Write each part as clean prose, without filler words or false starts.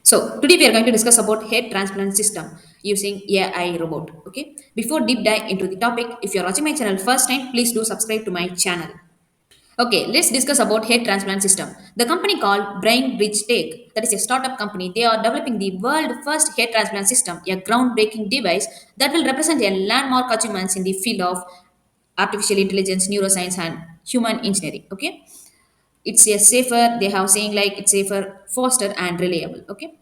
So today we are going to discuss about head transplant system using AI robot. Okay. Before deep dive into the topic, if you are watching my channel first time, please do subscribe to my channel. Okay, let's discuss about head transplant system. The company called Brainbridge Tech, that is a startup company, they are developing the world first head transplant system, a groundbreaking device that will represent a landmark achievements in the field of artificial intelligence, neuroscience, and human engineering. Okay, it's a safer. They have saying like it's safer, faster, and reliable. Okay,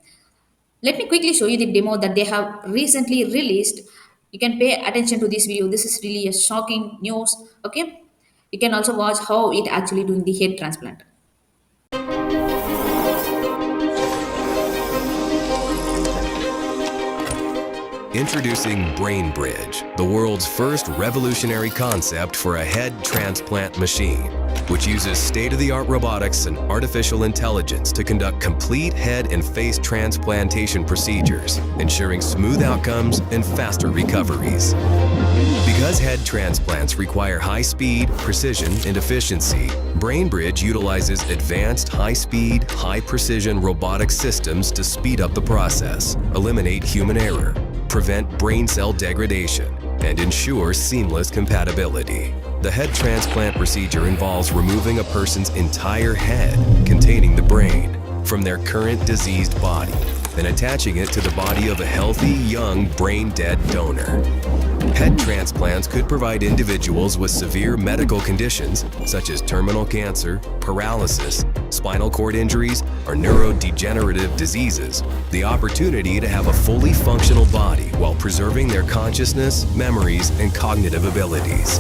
let me quickly show you the demo that they have recently released. You can pay attention to this video. This is really a shocking news. Okay. You can also watch how it actually doing the head transplant. Introducing Brainbridge, the world's first revolutionary concept for a head transplant machine, which uses state-of-the-art robotics and artificial intelligence to conduct complete head and face transplantation procedures, ensuring smooth outcomes and faster recoveries. Because head transplants require high speed, precision, and efficiency, Brainbridge utilizes advanced high-speed, high-precision robotic systems to speed up the process, eliminate human error, prevent brain cell degradation, and ensure seamless compatibility. The head transplant procedure involves removing a person's entire head containing the brain from their current diseased body and attaching it to the body of a healthy, young, brain-dead donor. Head transplants could provide individuals with severe medical conditions such as terminal cancer, paralysis, spinal cord injuries, or neurodegenerative diseases the opportunity to have a fully functional body while preserving their consciousness, memories, and cognitive abilities.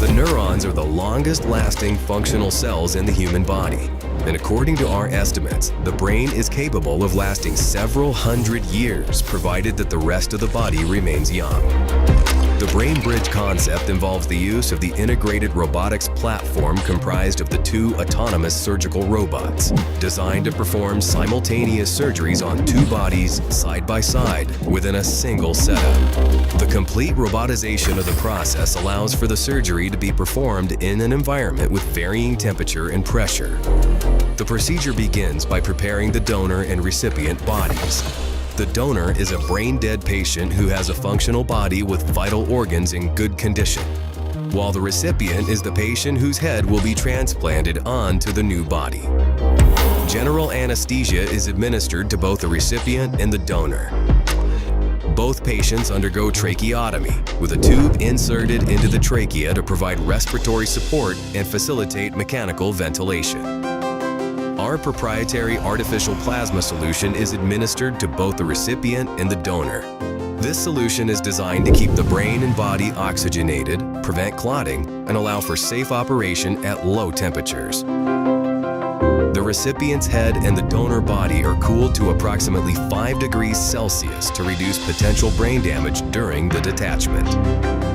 The neurons are the longest-lasting functional cells in the human body, and according to our estimates, the brain is capable of lasting several hundred years provided that the rest of the body remains young. The Brainbridge concept involves the use of the integrated robotics platform comprised of the two autonomous surgical robots, designed to perform simultaneous surgeries on two bodies side by side within a single setup. The complete robotization of the process allows for the surgery to be performed in an environment with varying temperature and pressure. The procedure begins by preparing the donor and recipient bodies. The donor is a brain-dead patient who has a functional body with vital organs in good condition, while the recipient is the patient whose head will be transplanted onto the new body. General anesthesia is administered to both the recipient and the donor. Both patients undergo tracheotomy, with a tube inserted into the trachea to provide respiratory support and facilitate mechanical ventilation. Our proprietary artificial plasma solution is administered to both the recipient and the donor. This solution is designed to keep the brain and body oxygenated, prevent clotting, and allow for safe operation at low temperatures. The recipient's head and the donor body are cooled to approximately 5 degrees Celsius to reduce potential brain damage during the detachment.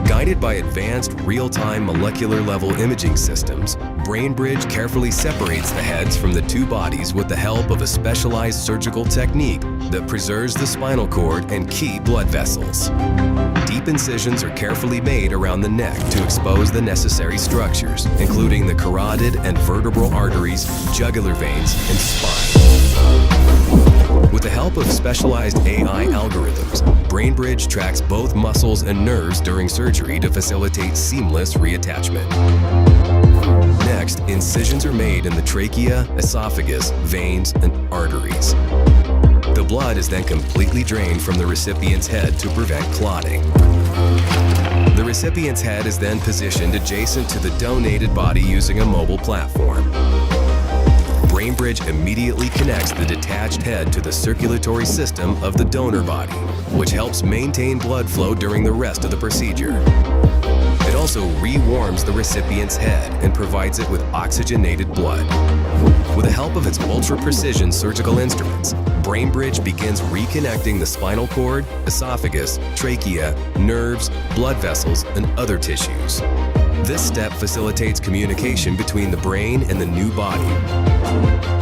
Guided by advanced real-time molecular-level imaging systems, Brainbridge carefully separates the heads from the two bodies with the help of a specialized surgical technique that preserves the spinal cord and key blood vessels. Deep incisions are carefully made around the neck to expose the necessary structures, including the carotid and vertebral arteries, jugular veins, and spine. With the help of specialized AI algorithms, Brainbridge tracks both muscles and nerves during surgery to facilitate seamless reattachment. Next, incisions are made in the trachea, esophagus, veins, and arteries. The blood is then completely drained from the recipient's head to prevent clotting. The recipient's head is then positioned adjacent to the donated body using a mobile platform. Brainbridge immediately connects the detached head to the circulatory system of the donor body, which helps maintain blood flow during the rest of the procedure. It also re-warms the recipient's head and provides it with oxygenated blood. With the help of its ultra-precision surgical instruments, Brainbridge begins reconnecting the spinal cord, esophagus, trachea, nerves, blood vessels, and other tissues. This step facilitates communication between the brain and the new body.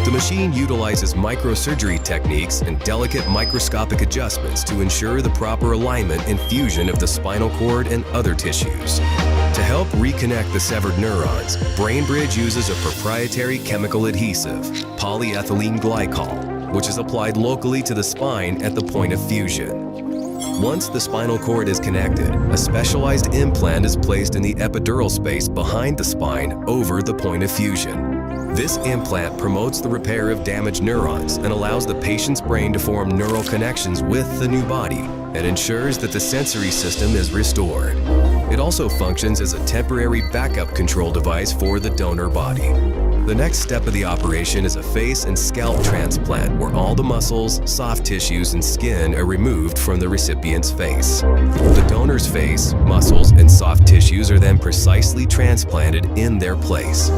The machine utilizes microsurgery techniques and delicate microscopic adjustments to ensure the proper alignment and fusion of the spinal cord and other tissues. To help reconnect the severed neurons, Brainbridge uses a proprietary chemical adhesive, polyethylene glycol, which is applied locally to the spine at the point of fusion. Once the spinal cord is connected, a specialized implant is placed in the epidural space behind the spine over the point of fusion. This implant promotes the repair of damaged neurons and allows the patient's brain to form neural connections with the new body and ensures that the sensory system is restored. It also functions as a temporary backup control device for the donor body. The next step of the operation is a face and scalp transplant where all the muscles, soft tissues, and skin are removed from the recipient's face. The donor's face, muscles, and soft tissues are then precisely transplanted in their place.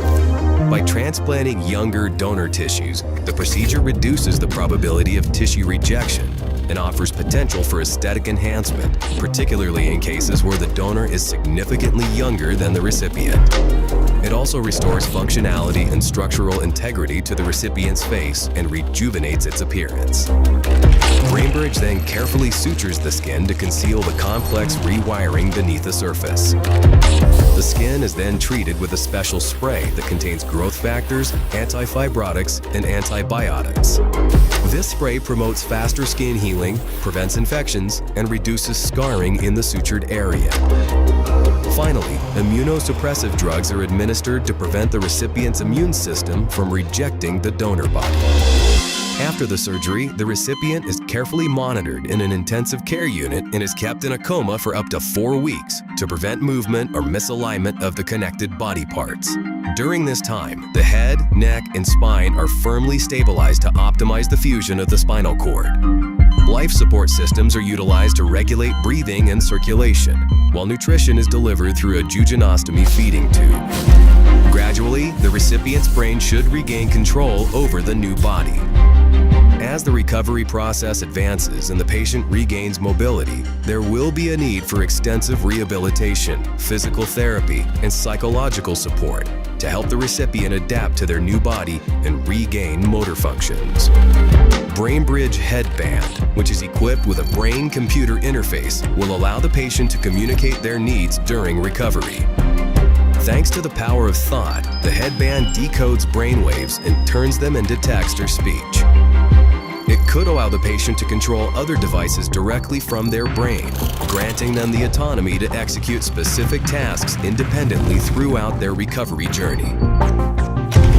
By transplanting younger donor tissues, the procedure reduces the probability of tissue rejection and offers potential for aesthetic enhancement, particularly in cases where the donor is significantly younger than the recipient. It also restores functionality and structural integrity to the recipient's face and rejuvenates its appearance. Brainbridge then carefully sutures the skin to conceal the complex rewiring beneath the surface. The skin is then treated with a special spray that contains growth factors, anti-fibrotics, and antibiotics. This spray promotes faster skin healing, prevents infections, and reduces scarring in the sutured area. Finally, immunosuppressive drugs are administered to prevent the recipient's immune system from rejecting the donor body. After the surgery, the recipient is carefully monitored in an intensive care unit and is kept in a coma for up to 4 weeks to prevent movement or misalignment of the connected body parts. During this time, the head, neck, and spine are firmly stabilized to optimize the fusion of the spinal cord. Life support systems are utilized to regulate breathing and circulation, while nutrition is delivered through a jejunostomy feeding tube. Gradually, the recipient's brain should regain control over the new body. As the recovery process advances and the patient regains mobility, there will be a need for extensive rehabilitation, physical therapy, and psychological support to help the recipient adapt to their new body and regain motor functions. Brainbridge Headband, which is equipped with a brain-computer interface, will allow the patient to communicate their needs during recovery. Thanks to the power of thought, the headband decodes brainwaves and turns them into text or speech. It could allow the patient to control other devices directly from their brain, granting them the autonomy to execute specific tasks independently throughout their recovery journey.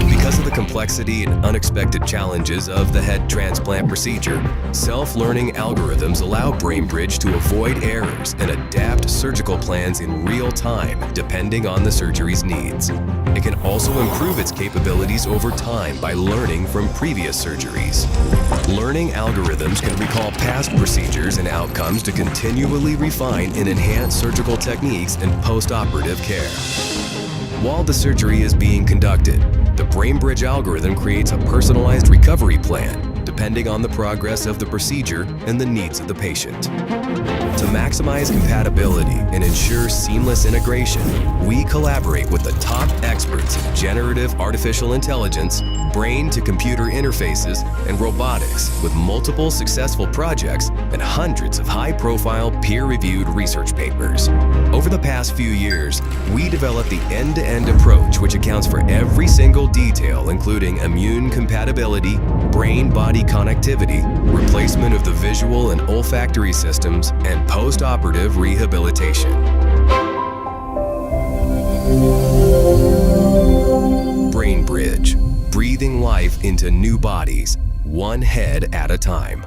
Because of the complexity and unexpected challenges of the head transplant procedure, self-learning algorithms allow Brainbridge to avoid errors and adapt surgical plans in real time, depending on the surgery's needs. It can also improve its capabilities over time by learning from previous surgeries. Learning algorithms can recall past procedures and outcomes to continually refine and enhance surgical techniques and post-operative care. While the surgery is being conducted, the Brainbridge algorithm creates a personalized recovery plan, depending on the progress of the procedure and the needs of the patient. To maximize compatibility and ensure seamless integration, we collaborate with the top experts in generative artificial intelligence, brain-to-computer interfaces, and robotics, with multiple successful projects and hundreds of high-profile peer-reviewed research papers. Over the past few years, we developed the end-to-end approach which accounts for every single detail, including immune compatibility, brain-body connectivity, replacement of the visual and olfactory systems, and post-operative rehabilitation. Brainbridge, breathing life into new bodies, one head at a time.